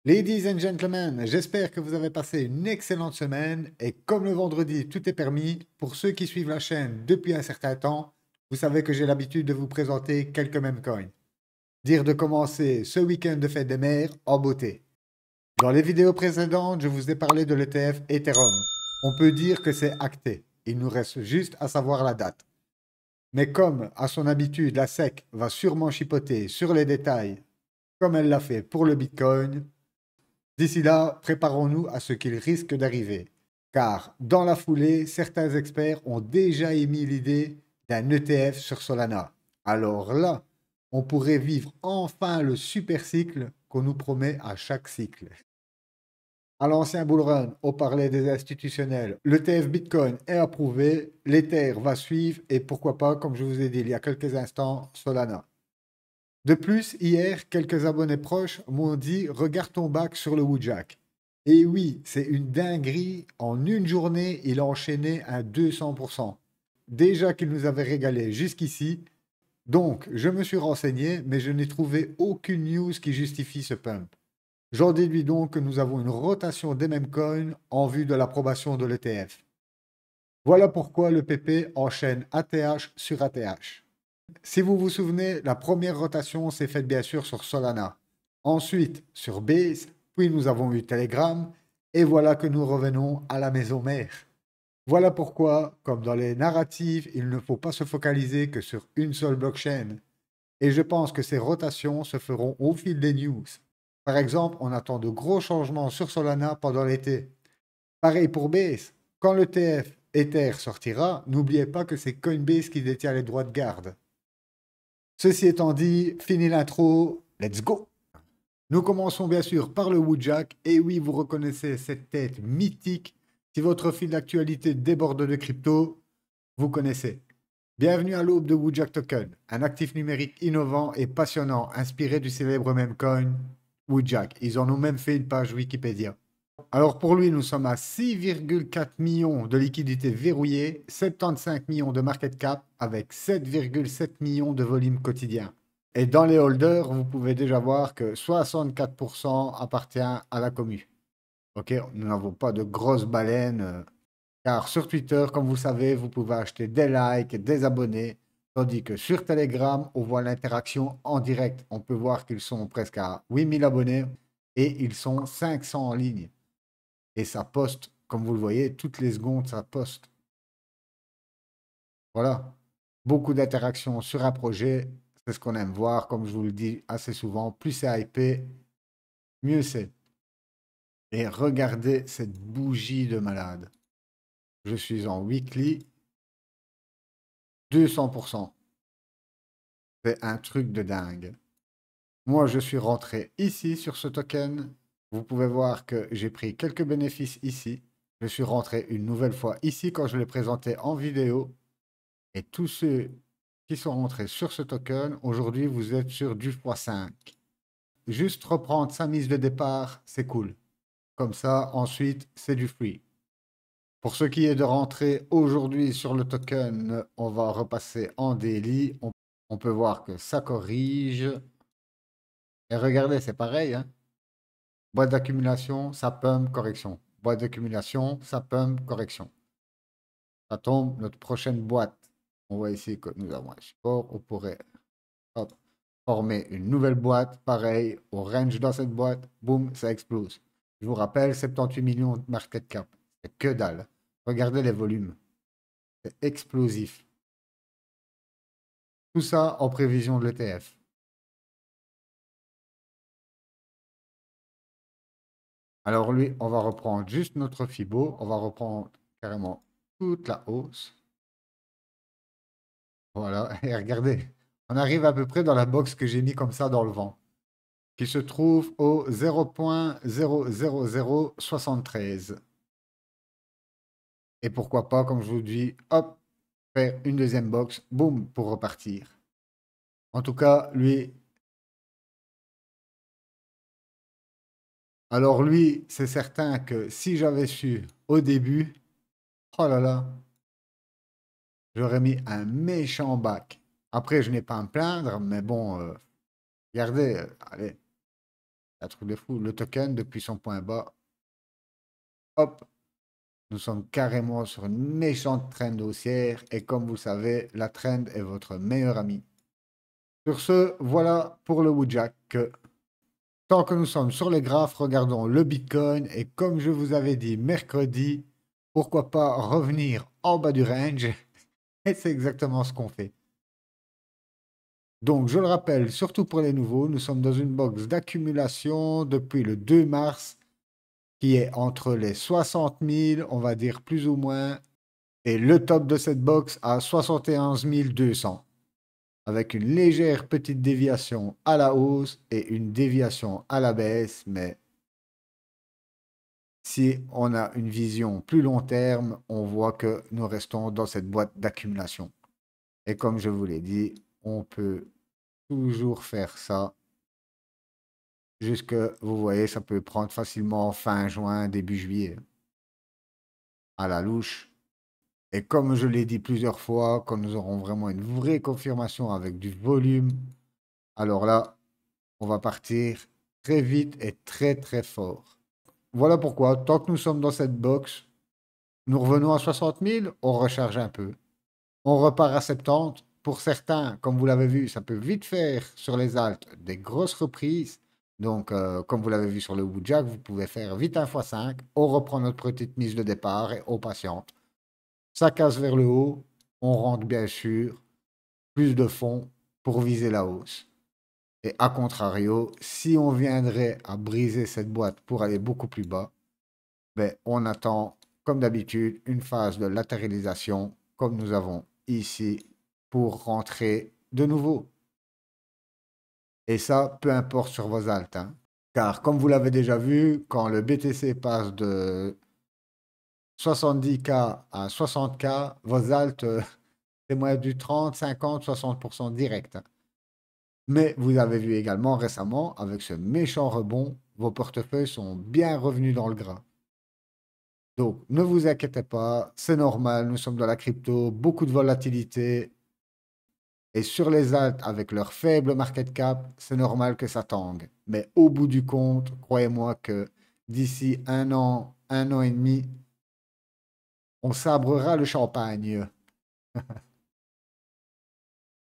Ladies and gentlemen, j'espère que vous avez passé une excellente semaine et comme le vendredi tout est permis, pour ceux qui suivent la chaîne depuis un certain temps, vous savez que j'ai l'habitude de vous présenter quelques meme coins. Dire de commencer ce week-end de fête des mères en beauté. Dans les vidéos précédentes, je vous ai parlé de l'ETF Ethereum. On peut dire que c'est acté. Il nous reste juste à savoir la date. Mais comme à son habitude, la SEC va sûrement chipoter sur les détails comme elle l'a fait pour le Bitcoin. D'ici là, préparons-nous à ce qu'il risque d'arriver, car dans la foulée, certains experts ont déjà émis l'idée d'un ETF sur Solana. Alors là, on pourrait vivre enfin le super cycle qu'on nous promet à chaque cycle. À l'ancien bullrun, on parlait des institutionnels. L'ETF Bitcoin est approuvé, l'Ether va suivre et pourquoi pas, comme je vous ai dit il y a quelques instants, Solana. De plus, hier, quelques abonnés proches m'ont dit regarde ton bac sur le Woodjack. Et oui, c'est une dinguerie. En une journée, il a enchaîné à 200%. Déjà qu'il nous avait régalé jusqu'ici. Donc, je me suis renseigné, mais je n'ai trouvé aucune news qui justifie ce pump. J'en déduis donc que nous avons une rotation des mêmes coins en vue de l'approbation de l'ETF. Voilà pourquoi le PP enchaîne ATH sur ATH. Si vous vous souvenez, la première rotation s'est faite bien sûr sur Solana. Ensuite sur Base, puis nous avons eu Telegram, et voilà que nous revenons à la maison mère. Voilà pourquoi, comme dans les narratives, il ne faut pas se focaliser que sur une seule blockchain. Et je pense que ces rotations se feront au fil des news. Par exemple, on attend de gros changements sur Solana pendant l'été. Pareil pour Base. Quand le TF Ether sortira, n'oubliez pas que c'est Coinbase qui détient les droits de garde. Ceci étant dit, fini l'intro, let's go! Nous commençons bien sûr par le Woodjack, et oui, vous reconnaissez cette tête mythique. Si votre fil d'actualité déborde de crypto, vous connaissez. Bienvenue à l'aube de Woodjack Token, un actif numérique innovant et passionnant, inspiré du célèbre meme coin Woodjack. Ils en ont même fait une page Wikipédia. Alors pour lui, nous sommes à 6,4 millions de liquidités verrouillées, 75 millions de market cap avec 7,7 millions de volume quotidien. Et dans les holders, vous pouvez déjà voir que 64% appartient à la commu. Ok, nous n'avons pas de grosses baleines, car sur Twitter, comme vous savez, vous pouvez acheter des likes, des abonnés, tandis que sur Telegram, on voit l'interaction en direct. On peut voir qu'ils sont presque à 8000 abonnés et ils sont 500 en ligne. Et ça poste, comme vous le voyez, toutes les secondes, ça poste. Voilà. Beaucoup d'interactions sur un projet, c'est ce qu'on aime voir, comme je vous le dis assez souvent. Plus c'est hypé, mieux c'est. Et regardez cette bougie de malade. Je suis en weekly, 200%. C'est un truc de dingue. Moi, je suis rentré ici sur ce token. Vous pouvez voir que j'ai pris quelques bénéfices ici. Je suis rentré une nouvelle fois ici quand je l'ai présenté en vidéo. Et tous ceux qui sont rentrés sur ce token, aujourd'hui, vous êtes sur du x5. Juste reprendre sa mise de départ, c'est cool. Comme ça, ensuite, c'est du free. Pour ce qui est de rentrer aujourd'hui sur le token, on va repasser en daily. On peut voir que ça corrige. Et regardez, c'est pareil, hein. Boîte d'accumulation, ça pump, correction. Boîte d'accumulation, ça pump, correction. Ça tombe, notre prochaine boîte. On voit ici que nous avons un support. On pourrait hop, former une nouvelle boîte. Pareil, au range dans cette boîte, boum, ça explose. Je vous rappelle, 78 millions de market cap. C'est que dalle. Regardez les volumes. C'est explosif. Tout ça en prévision de l'ETF. Alors lui, on va reprendre juste notre Fibo. On va reprendre carrément toute la hausse. Voilà, et regardez, on arrive à peu près dans la box que j'ai mis comme ça dans le vent, qui se trouve au 0,00073. Et pourquoi pas, comme je vous dis, hop, faire une deuxième box, boum, pour repartir. En tout cas, lui, alors lui, c'est certain que si j'avais su au début, oh là là, j'aurais mis un méchant bac. Après, je n'ai pas à me plaindre, mais bon, regardez, allez. Un truc de fou. Le token, depuis son point bas, hop, nous sommes carrément sur une méchante trend haussière. Et comme vous le savez, la trend est votre meilleur ami. Sur ce, voilà pour le Woodjack. Tant que nous sommes sur les graphes, regardons le Bitcoin. Et comme je vous avais dit mercredi, pourquoi pas revenir en bas du range? Et c'est exactement ce qu'on fait. Donc, je le rappelle, surtout pour les nouveaux, nous sommes dans une box d'accumulation depuis le 2 mars qui est entre les 60 000, on va dire plus ou moins, et le top de cette box à 71 200, avec une légère petite déviation à la hausse et une déviation à la baisse, mais si on a une vision plus long terme, on voit que nous restons dans cette boîte d'accumulation. Et comme je vous l'ai dit, on peut toujours faire ça jusque, vous voyez, ça peut prendre facilement fin juin, début juillet, à la louche. Et comme je l'ai dit plusieurs fois, quand nous aurons vraiment une vraie confirmation avec du volume, alors là, on va partir très vite et très très fort. Voilà pourquoi, tant que nous sommes dans cette box, nous revenons à 60 000, on recharge un peu. On repart à 70. Pour certains, comme vous l'avez vu, ça peut vite faire sur les altes des grosses reprises. Donc, comme vous l'avez vu sur le Woodjack, vous pouvez faire vite un x5. On reprend notre petite mise de départ et on patiente. Ça casse vers le haut. On rentre bien sûr plus de fonds pour viser la hausse. Et à contrario, si on viendrait à briser cette boîte pour aller beaucoup plus bas, ben, on attend, comme d'habitude, une phase de latéralisation, comme nous avons ici, pour rentrer de nouveau. Et ça, peu importe sur vos altes, hein. Car comme vous l'avez déjà vu, quand le BTC passe de 70K à 60K, vos altes, c'est moins du 30, 50, 60% direct, hein. Mais vous avez vu également récemment, avec ce méchant rebond, vos portefeuilles sont bien revenus dans le gras. Donc, ne vous inquiétez pas, c'est normal, nous sommes dans la crypto, beaucoup de volatilité. Et sur les alts, avec leur faible market cap, c'est normal que ça tangue. Mais au bout du compte, croyez-moi que d'ici un an et demi, on sabrera le champagne.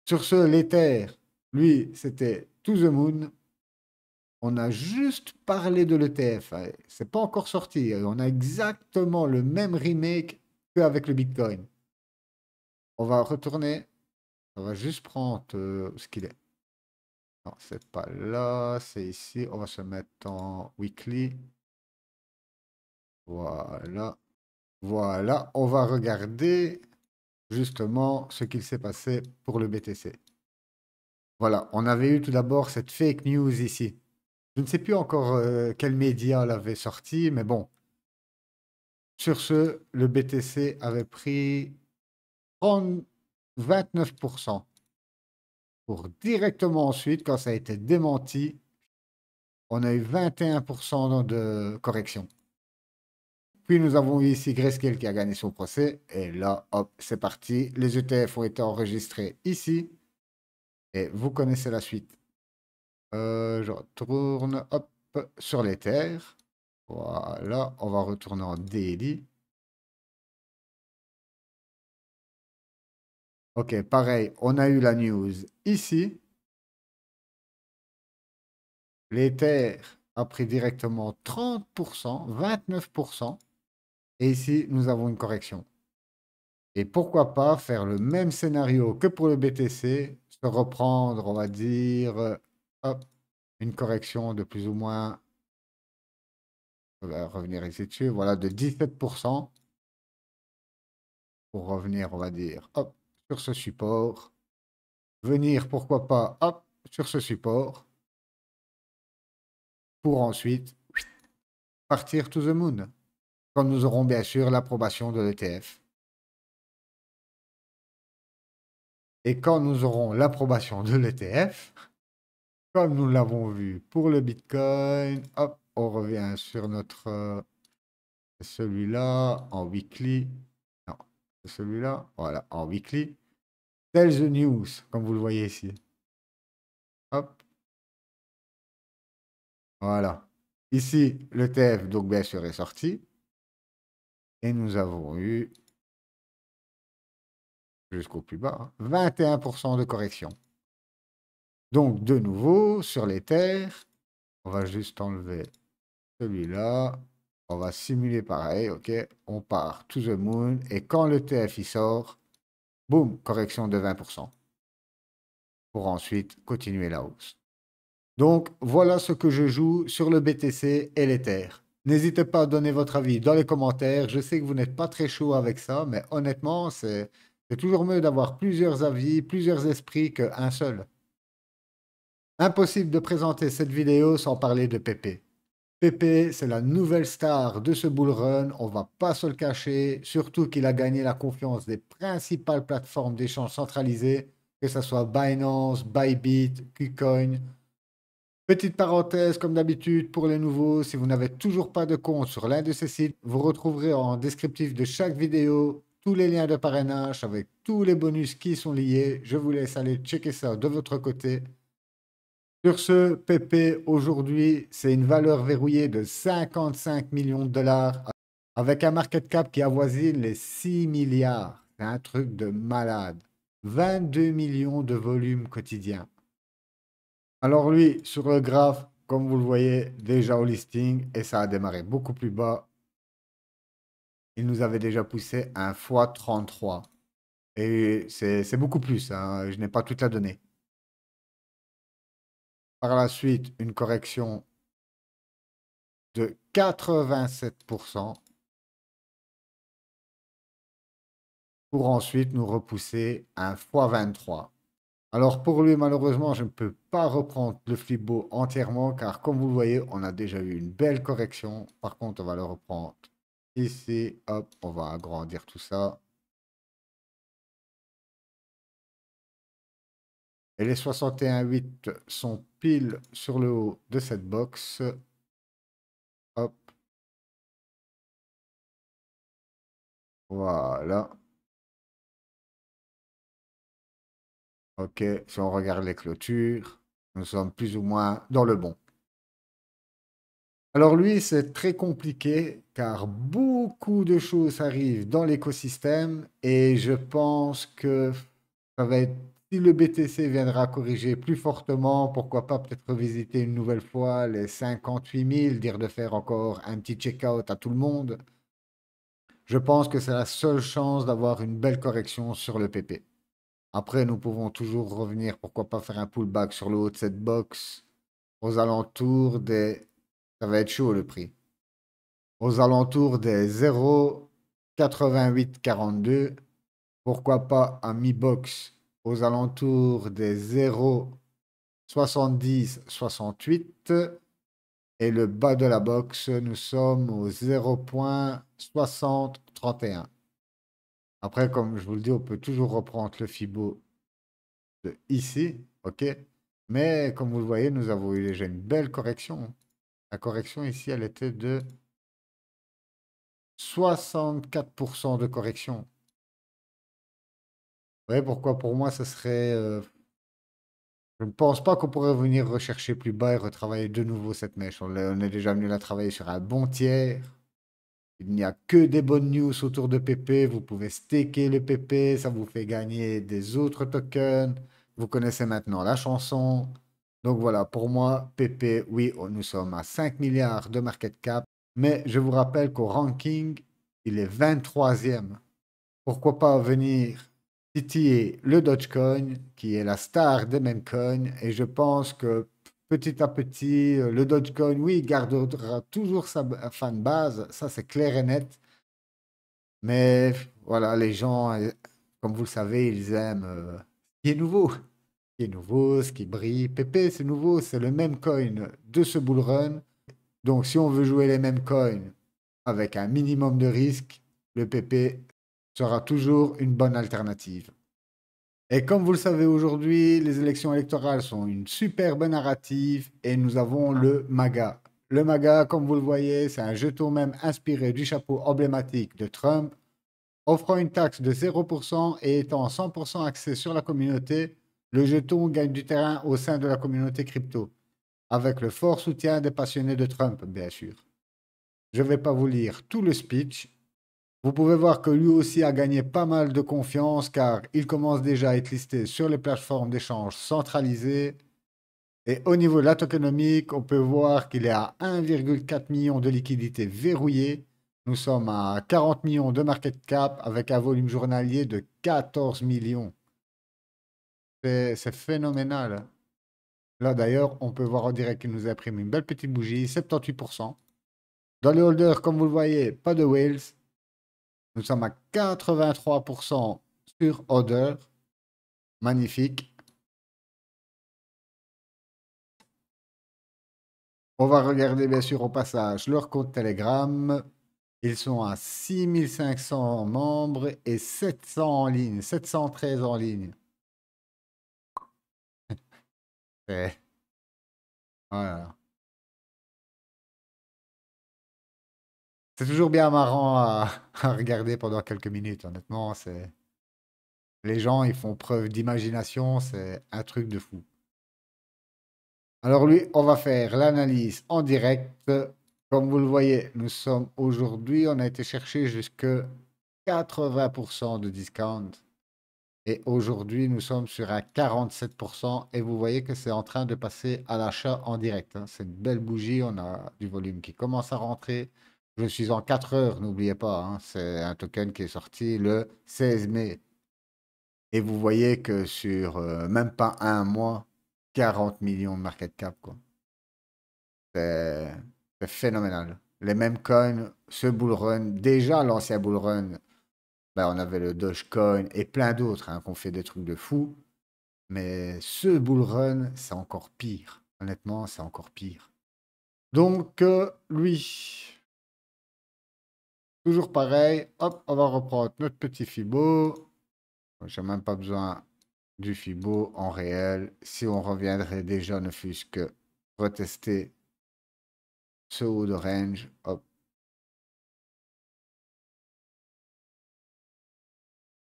Sur ce, l'Ether, lui, c'était To the Moon. On a juste parlé de l'ETF. C'est pas encore sorti. On a exactement le même remake qu'avec le Bitcoin. On va retourner. On va juste prendre ce qu'il est. Non, c'est pas là, c'est ici. On va se mettre en weekly. Voilà. Voilà. On va regarder justement ce qu'il s'est passé pour le BTC. Voilà. On avait eu tout d'abord cette fake news ici. Je ne sais plus encore quel média l'avait sorti, mais bon. Sur ce, le BTC avait pris 30 29% pour directement ensuite, quand ça a été démenti, on a eu 21% de correction. Puis nous avons eu ici Grayscale qui a gagné son procès. Et là, hop, c'est parti. Les ETF ont été enregistrés ici. Et vous connaissez la suite. Je retourne, hop, sur les terres. Voilà, on va retourner en daily. Ok, pareil, on a eu la news ici. L'Ether a pris directement 30%, 29%. Et ici, nous avons une correction. Et pourquoi pas faire le même scénario que pour le BTC, se reprendre, on va dire, hop, une correction de plus ou moins, on va revenir ici dessus, voilà, de 17% pour revenir, on va dire, hop, sur ce support. Venir, pourquoi pas, hop, sur ce support, pour ensuite partir to the moon, quand nous aurons bien sûr l'approbation de l'ETF. Et quand nous aurons l'approbation de l'ETF, comme nous l'avons vu pour le Bitcoin, hop, on revient sur notre celui-là en weekly. Non, celui-là, voilà, en weekly. Tell the news, comme vous le voyez ici. Hop, Voilà. Ici, le TF, donc bien sûr, est sorti. Et nous avons eu, jusqu'au plus bas, hein, 21% de correction. Donc, de nouveau, sur les terres, on va juste enlever celui-là. On va simuler pareil, ok? On part to the moon. Et quand le TF y sort, boum, correction de 20%. Pour ensuite continuer la hausse. Donc, voilà ce que je joue sur le BTC et l'Ether. N'hésitez pas à donner votre avis dans les commentaires. Je sais que vous n'êtes pas très chaud avec ça, mais honnêtement, c'est toujours mieux d'avoir plusieurs avis, plusieurs esprits qu'un seul. Impossible de présenter cette vidéo sans parler de Pépé. Pépé, c'est la nouvelle star de ce bull run, on va pas se le cacher, surtout qu'il a gagné la confiance des principales plateformes d'échange centralisées, que ce soit Binance, Bybit, KuCoin. Petite parenthèse, comme d'habitude, pour les nouveaux, si vous n'avez toujours pas de compte sur l'un de ces sites, vous retrouverez en descriptif de chaque vidéo tous les liens de parrainage avec tous les bonus qui y sont liés. Je vous laisse aller checker ça de votre côté. Sur ce, PP, aujourd'hui, c'est une valeur verrouillée de 55 millions de dollars avec un market cap qui avoisine les 6 milliards. C'est un truc de malade. 22 millions de volume quotidien. Alors lui, sur le graphe, comme vous le voyez, déjà au listing, et ça a démarré beaucoup plus bas, il nous avait déjà poussé un x33. Et c'est beaucoup plus, hein, je n'ai pas toute la donnée. Par la suite, une correction de 87% pour ensuite nous repousser un x23. Alors pour lui, malheureusement, je ne peux pas reprendre le Flipbo entièrement car comme vous le voyez, on a déjà eu une belle correction. Par contre, on va le reprendre ici. Hop, on va agrandir tout ça. Et les 61,8 sont pile sur le haut de cette box. Hop, voilà. Ok, si on regarde les clôtures, nous sommes plus ou moins dans le bon. Alors lui, c'est très compliqué car beaucoup de choses arrivent dans l'écosystème et je pense que ça va être, si le BTC viendra corriger plus fortement, pourquoi pas peut-être revisiter une nouvelle fois les 58 000, dire de faire encore un petit check-out à tout le monde. Je pense que c'est la seule chance d'avoir une belle correction sur le PP. Après, nous pouvons toujours revenir, pourquoi pas faire un pullback sur le haut de cette box aux alentours des... Ça va être chaud le prix. Aux alentours des 0,8842. Pourquoi pas un mi-box aux alentours des 0,7068. Et le bas de la box, nous sommes au 0,6031. Après, comme je vous le dis, on peut toujours reprendre le Fibo de ici, ok? Mais comme vous le voyez, nous avons eu déjà une belle correction. La correction ici, elle était de 64% de correction. Ouais, pourquoi pour moi, ce serait... je ne pense pas qu'on pourrait venir rechercher plus bas et retravailler de nouveau cette mèche. On est déjà venu la travailler sur un bon tiers. Il n'y a que des bonnes news autour de PP. Vous pouvez staker le PP, ça vous fait gagner des autres tokens. Vous connaissez maintenant la chanson. Donc voilà, pour moi, PP, oui, nous sommes à 5 milliards de market cap. Mais je vous rappelle qu'au ranking, il est 23e. Pourquoi pas venir titiller le Dogecoin, qui est la star des mêmes coins. Et je pense que petit à petit, le Dogecoin, oui, gardera toujours sa fan base, ça c'est clair et net. Mais voilà, les gens, comme vous le savez, ils aiment ce qui est nouveau. Ce qui est nouveau, ce qui brille. PP, c'est nouveau, c'est le même coin de ce bull run. Donc si on veut jouer les mêmes coins avec un minimum de risque, le PP sera toujours une bonne alternative. Et comme vous le savez aujourd'hui, les élections électorales sont une superbe narrative et nous avons le MAGA. Le MAGA, comme vous le voyez, c'est un jeton même inspiré du chapeau emblématique de Trump, offrant une taxe de 0% et étant 100% axé sur la communauté. Le jeton gagne du terrain au sein de la communauté crypto. avec le fort soutien des passionnés de Trump, bien sûr. Je ne vais pas vous lire tout le speech. Vous pouvez voir que lui aussi a gagné pas mal de confiance car il commence déjà à être listé sur les plateformes d'échange centralisées. Et au niveau de la tokenomique, on peut voir qu'il est à 1,4 million de liquidités verrouillées. Nous sommes à 40 millions de market cap avec un volume journalier de 14 millions. C'est phénoménal. Là d'ailleurs, on peut voir en direct qu'il nous imprime une belle petite bougie, 78%. Dans les holders, comme vous le voyez, pas de whales. Nous sommes à 83% sur order. Magnifique. On va regarder bien sûr au passage leur compte Telegram. Ils sont à 6500 membres et 700 en ligne, 713 en ligne. C'est voilà. C'est toujours bien marrant à regarder pendant quelques minutes, honnêtement. Les gens, ils font preuve d'imagination, c'est un truc de fou. Alors lui, on va faire l'analyse en direct. Comme vous le voyez, nous sommes aujourd'hui, on a été chercher jusque 80% de discount. Et aujourd'hui, nous sommes sur un 47% et vous voyez que c'est en train de passer à l'achat en direct, hein. C'est une belle bougie, on a du volume qui commence à rentrer. Je suis en 4 heures, n'oubliez pas, hein. C'est un token qui est sorti le 16 mai. Et vous voyez que sur même pas un mois, 40 millions de market cap, quoi. C'est c'est phénoménal. Les mêmes coins, ce bull run, déjà l'ancien bull run, ben, on avait le Dogecoin et plein d'autres hein, qui ont fait des trucs de fou. Mais ce bull run, c'est encore pire. Honnêtement, c'est encore pire. Donc, lui, toujours pareil. Hop, on va reprendre notre petit Fibo. J'ai même pas besoin du Fibo en réel. Si on reviendrait déjà, ne fût-ce que retester ce haut de range. Hop,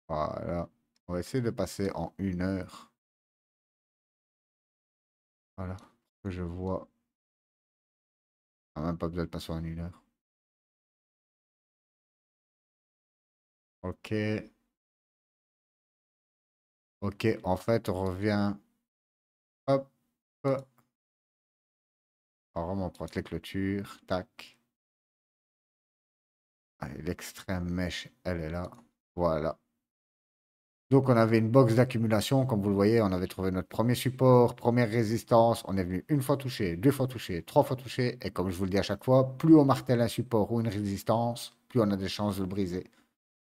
voilà. On va essayer de passer en 1 heure. Voilà. Que je vois. On n'a même pas besoin de passer en 1 heure. Ok. Ok, en fait, on revient. Hop. On remonte les clôtures. Tac. Allez, l'extrême mèche, elle est là. Voilà. Donc, on avait une box d'accumulation. Comme vous le voyez, on avait trouvé notre premier support, première résistance. On est venu une fois touché, 2 fois touché, 3 fois touché. Et comme je vous le dis à chaque fois, plus on martèle un support ou une résistance, plus on a des chances de le briser.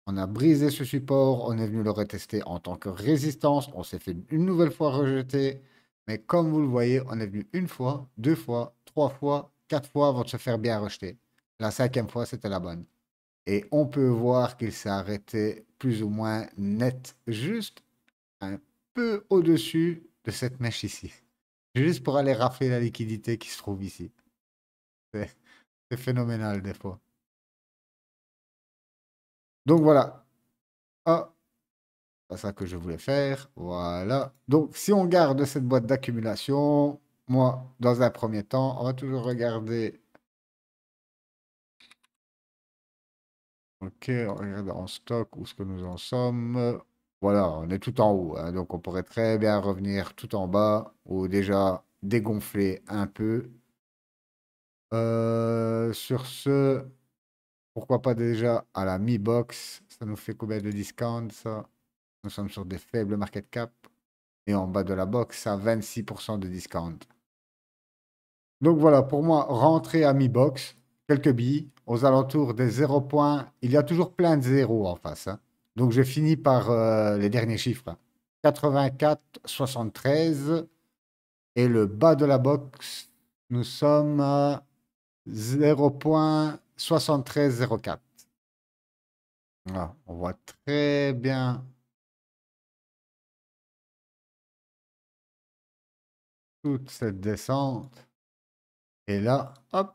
On a brisé ce support, on est venu le retester en tant que résistance. On s'est fait une nouvelle fois rejeter. Mais comme vous le voyez, on est venu une fois, 2 fois, 3 fois, 4 fois avant de se faire bien rejeter. La 5e fois, c'était la bonne. Et on peut voir qu'il s'est arrêté plus ou moins net, juste un peu au-dessus de cette mèche ici. Juste pour aller rafler la liquidité qui se trouve ici. C'est c'est phénoménal des fois. Donc voilà. Ah, c'est ça que je voulais faire. Voilà. Donc si on garde cette boîte d'accumulation, moi, dans un premier temps, on va toujours regarder. Ok, on regarde en stock où est-ce que nous en sommes. Voilà, on est tout en haut, hein, donc on pourrait très bien revenir tout en bas ou déjà dégonfler un peu. Sur ce, pourquoi pas déjà à la mi-box? Ça nous fait combien de discount ça? Nous sommes sur des faibles market cap. Et en bas de la box, à 26% de discount. Donc voilà, pour moi, rentrer à mi-box, quelques billes, aux alentours des 0 points. Il y a toujours plein de zéros en face, hein. Donc je finis par les derniers chiffres, hein. 84,73. Et le bas de la box, nous sommes à 0,7304. Voilà, on voit très bien toute cette descente. Et là, hop,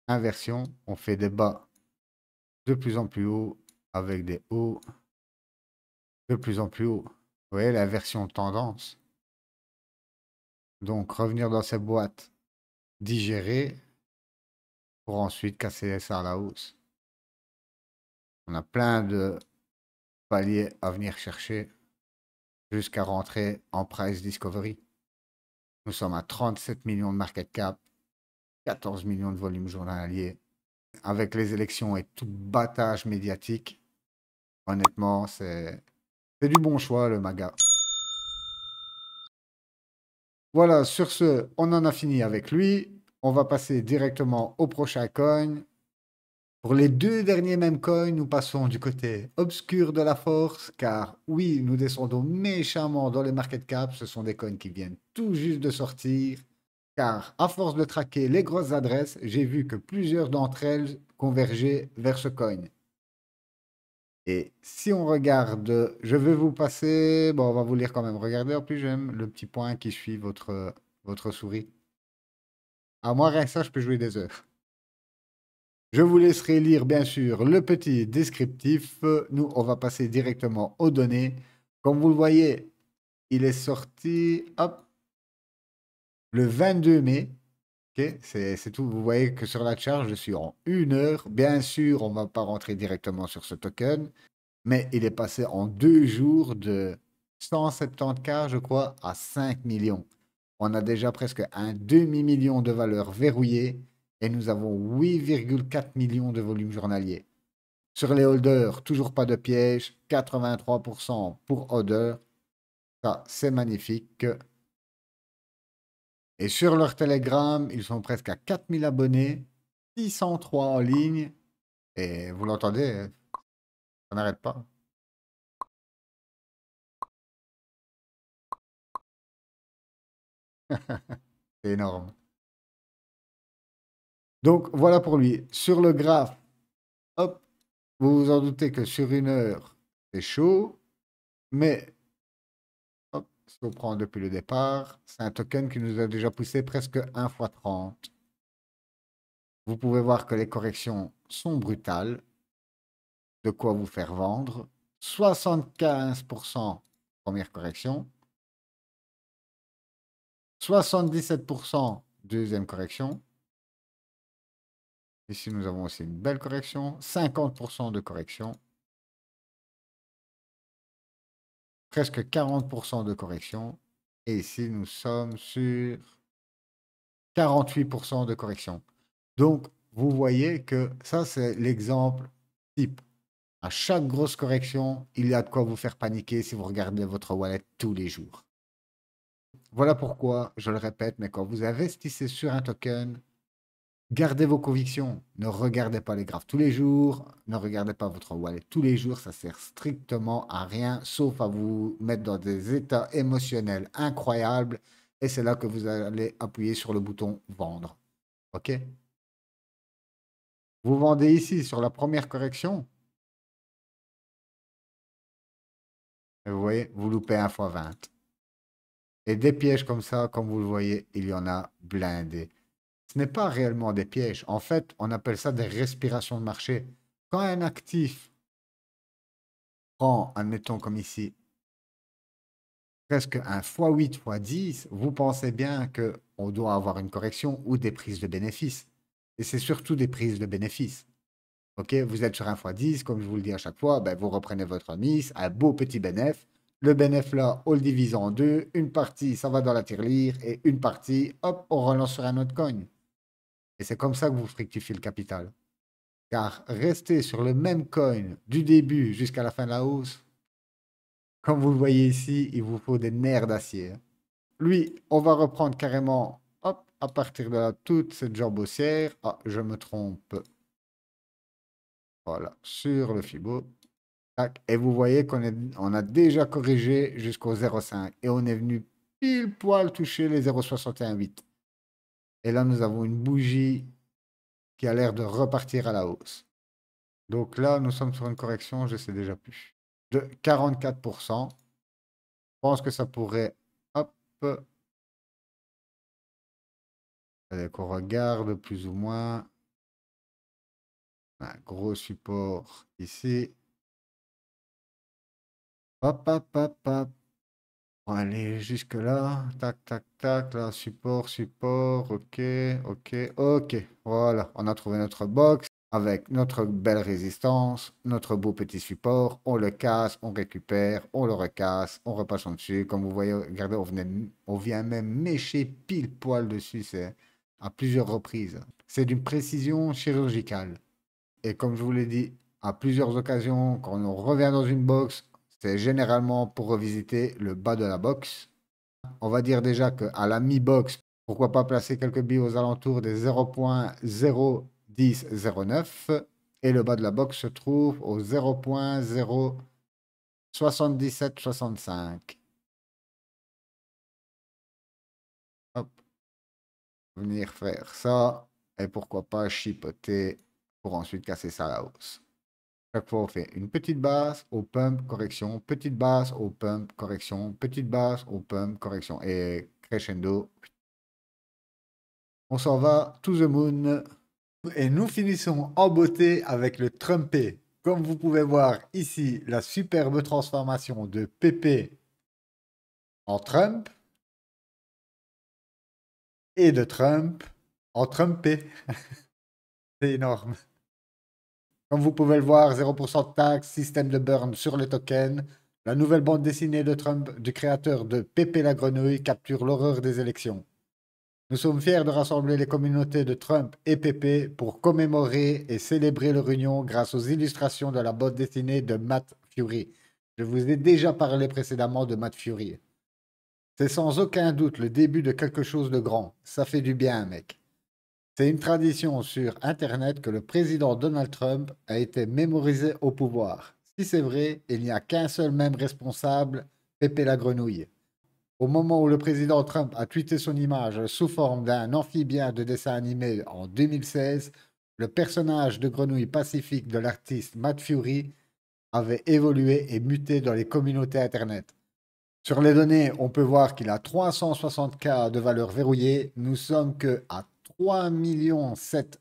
inversion, on fait des bas de plus en plus haut avec des hauts de plus en plus haut. Vous voyez la version tendance. Donc revenir dans cette boîte digérer pour ensuite casser ça à la hausse. On a plein de paliers à venir chercher jusqu'à rentrer en price discovery. Nous sommes à 37 millions de market cap, 14 millions de volume journalier. Avec les élections et tout battage médiatique, honnêtement, c'est du bon choix, le MAGA. Voilà, sur ce, on en a fini avec lui. On va passer directement au prochain coin. Pour les deux derniers mêmes coins, nous passons du côté obscur de la force, car oui, nous descendons méchamment dans les market caps. Ce sont des coins qui viennent tout juste de sortir, car à force de traquer les grosses adresses, j'ai vu que plusieurs d'entre elles convergeaient vers ce coin. Et si on regarde, je vais vous passer, bon, on va vous lire quand même. Regardez, en plus, j'aime le petit point qui suit votre souris. À moi, rien que ça, je peux jouer des heures. Je vous laisserai lire, bien sûr, le petit descriptif. Nous, on va passer directement aux données. Comme vous le voyez, il est sorti, hop, le 22 mai. Ok, c'est tout. Vous voyez que sur la charge, je suis en 1 heure. Bien sûr, on ne va pas rentrer directement sur ce token, mais il est passé en 2 jours de 170K, je crois, à 5 millions. On a déjà presque un demi-million de valeurs verrouillées et nous avons 8,4 millions de volume journalier. Sur les holders, toujours pas de piège, 83% pour holder. Ça, c'est magnifique. Et sur leur Telegram, ils sont presque à 4000 abonnés, 603 en ligne. Et vous l'entendez, hein, ça n'arrête pas. C'est énorme. Donc voilà pour lui. Sur le graphe, hop, vous vous en doutez que sur 1 heure, c'est chaud. Mais hop, si on prend depuis le départ, c'est un token qui nous a déjà poussé presque 1 fois 30. Vous pouvez voir que les corrections sont brutales. De quoi vous faire vendre. 75% première correction. 77% deuxième correction. Ici, nous avons aussi une belle correction. 50% de correction. Presque 40% de correction. Et ici, nous sommes sur 48% de correction. Donc, vous voyez que ça, c'est l'exemple type. À chaque grosse correction, il y a de quoi vous faire paniquer si vous regardez votre wallet tous les jours. Voilà pourquoi, je le répète, mais quand vous investissez sur un token, gardez vos convictions. Ne regardez pas les graphes tous les jours. Ne regardez pas votre wallet tous les jours. Ça sert strictement à rien, sauf à vous mettre dans des états émotionnels incroyables. Et c'est là que vous allez appuyer sur le bouton vendre. OK? Vous vendez ici sur la première correction. Et vous voyez, vous loupez 1 fois 20. Et des pièges comme ça, comme vous le voyez, il y en a blindés. Ce n'est pas réellement des pièges. En fait, on appelle ça des respirations de marché. Quand un actif prend, admettons comme ici, presque un x8, x10, vous pensez bien qu'on doit avoir une correction ou des prises de bénéfices. Et c'est surtout des prises de bénéfices. Ok, vous êtes sur un x10, comme je vous le dis à chaque fois, ben, vous reprenez votre mise, un beau petit bénéfice. Le bénéfice là, on le divise en deux. Une partie, ça va dans la tirelire et une partie, hop, on relance sur un autre coin. Et c'est comme ça que vous fructifiez le capital. Car rester sur le même coin du début jusqu'à la fin de la hausse, comme vous le voyez ici, il vous faut des nerfs d'acier. Lui, on va reprendre carrément, hop, à partir de là, toute cette jambe haussière. Ah, je me trompe. Voilà, sur le Fibo. Tac. Et vous voyez on a déjà corrigé jusqu'au 0,5. Et on est venu pile poil toucher les 0,618. Et là, nous avons une bougie qui a l'air de repartir à la hausse. Donc là, nous sommes sur une correction, je ne sais déjà plus, de 44%. Je pense que ça pourrait, hop, allez, qu'on regarde plus ou moins. Un gros support ici. Hop, hop, hop, hop. On va aller jusque là. Tac, tac, tac. Là, support, support. Ok, ok, ok. Voilà, on a trouvé notre box avec notre belle résistance, notre beau petit support. On le casse, on récupère, on le recasse, on repasse en dessus. Comme vous voyez, regardez, on vient même mécher pile poil dessus. C'est à plusieurs reprises. C'est d'une précision chirurgicale. Et comme je vous l'ai dit à plusieurs occasions, quand on revient dans une box, c'est généralement pour revisiter le bas de la box. On va dire déjà qu'à la mi-box, pourquoi pas placer quelques billes aux alentours des 0.01009 et le bas de la box se trouve au 0.07765. Hop, venir faire ça et pourquoi pas chipoter pour ensuite casser ça à la hausse. Chaque fois, on fait une petite base au pump, correction, petite base au pump, correction, petite base au pump, correction. Et crescendo, on s'en va to the moon. Et nous finissons en beauté avec le Trumpé. Comme vous pouvez voir ici, la superbe transformation de PP en Trump et de Trump en Trumpé. C'est énorme. Comme vous pouvez le voir, 0% de taxe, système de burn sur les tokens. La nouvelle bande dessinée de Trump, du créateur de Pépé la grenouille, capture l'horreur des élections. Nous sommes fiers de rassembler les communautés de Trump et Pépé pour commémorer et célébrer leur union grâce aux illustrations de la bande dessinée de Matt Fury. Je vous ai déjà parlé précédemment de Matt Fury. C'est sans aucun doute le début de quelque chose de grand. Ça fait du bien, mec. C'est une tradition sur Internet que le président Donald Trump a été mémorisé au pouvoir. Si c'est vrai, il n'y a qu'un seul même responsable, Pépé la grenouille. Au moment où le président Trump a tweeté son image sous forme d'un amphibien de dessin animé en 2016, le personnage de grenouille pacifique de l'artiste Matt Fury avait évolué et muté dans les communautés Internet. Sur les données, on peut voir qu'il a 360K de valeur verrouillée. Nous sommes que à 3,7 millions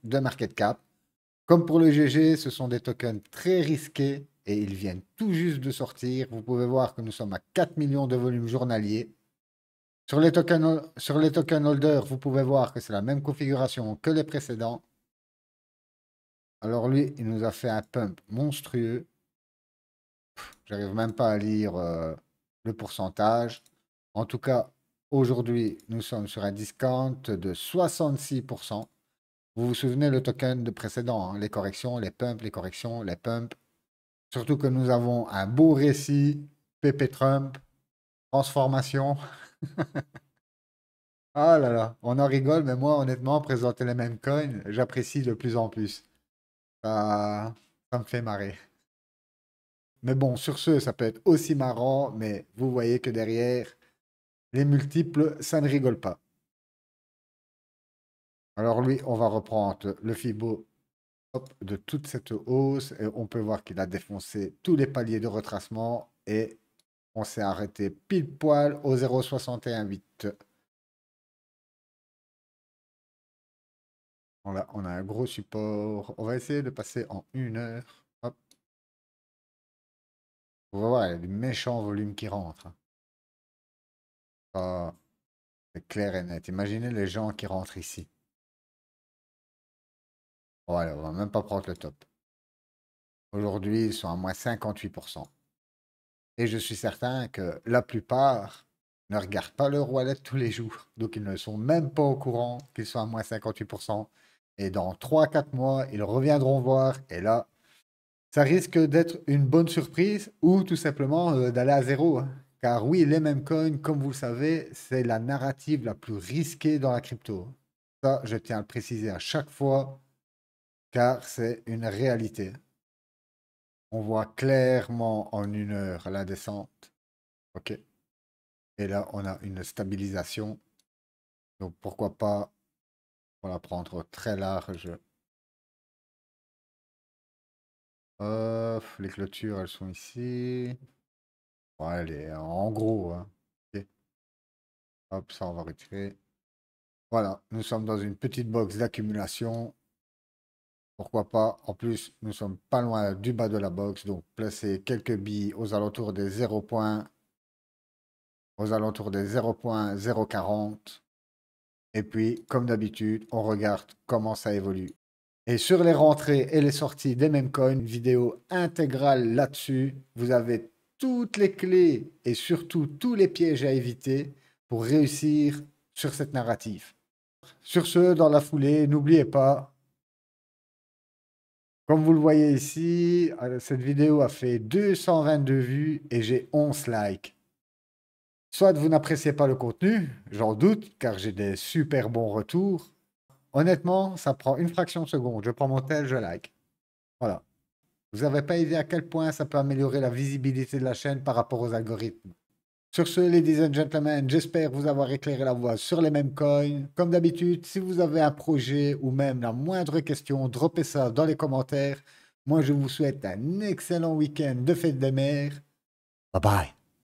de market cap. Comme pour le GG, ce sont des tokens très risqués et ils viennent tout juste de sortir. Vous pouvez voir que nous sommes à 4 millions de volume journalier. Sur les token holders, vous pouvez voir que c'est la même configuration que les précédents. Alors lui, il nous a fait un pump monstrueux. J'arrive même pas à lire le pourcentage. En tout cas, aujourd'hui, nous sommes sur un discount de 66%. Vous vous souvenez le token de précédent, hein, les corrections, les pumps, les corrections, les pumps. Surtout que nous avons un beau récit, PP Trump, transformation. Ah là là, on en rigole, mais moi, honnêtement, présenter les mêmes coins, j'apprécie de plus en plus. Ça, ça me fait marrer. Mais bon, sur ce, ça peut être aussi marrant, mais vous voyez que derrière, les multiples, ça ne rigole pas. Alors lui, on va reprendre le Fibo hop, de toute cette hausse et on peut voir qu'il a défoncé tous les paliers de retracement et on s'est arrêté pile poil au 0,618. On a un gros support. On va essayer de passer en 1 heure. Hop. On va voir, il y a du méchant volume qui rentre. Ah, c'est clair et net. Imaginez les gens qui rentrent ici. Voilà, on va même pas prendre le top. Aujourd'hui, ils sont à moins 58%. Et je suis certain que la plupart ne regardent pas leur wallet tous les jours. Donc, ils ne sont même pas au courant qu'ils sont à moins 58%. Et dans 3 4 mois, ils reviendront voir. Et là, ça risque d'être une bonne surprise ou tout simplement d'aller à zéro, hein. Car oui, les mêmes coins, comme vous le savez, c'est la narrative la plus risquée dans la crypto. Ça, je tiens à le préciser à chaque fois, car c'est une réalité. On voit clairement en 1 heure la descente. OK. Et là, on a une stabilisation. Donc, pourquoi pas, on la prendre très large. Les clôtures, elles sont ici. Ouais, allez, en gros, hein. OK. Hop, ça, on va retirer. Voilà, nous sommes dans une petite box d'accumulation. Pourquoi pas? En plus, nous sommes pas loin du bas de la box. Donc, placer quelques billes aux alentours des 0 aux alentours des 0.040. Et puis, comme d'habitude, on regarde comment ça évolue. Et sur les rentrées et les sorties des mêmes coins, une vidéo intégrale là-dessus. Vous avez toutes les clés et surtout tous les pièges à éviter pour réussir sur cette narrative. Sur ce, dans la foulée, n'oubliez pas, comme vous le voyez ici, cette vidéo a fait 222 vues et j'ai 11 likes. Soit vous n'appréciez pas le contenu, j'en doute, car j'ai des super bons retours. Honnêtement, ça prend une fraction de seconde. Je prends mon tel, je like. Voilà. Vous n'avez pas idée à quel point ça peut améliorer la visibilité de la chaîne par rapport aux algorithmes. Sur ce, ladies and gentlemen, j'espère vous avoir éclairé la voie sur les mêmes coins. Comme d'habitude, si vous avez un projet ou même la moindre question, droppez ça dans les commentaires. Moi, je vous souhaite un excellent week-end de fête des mères. Bye bye.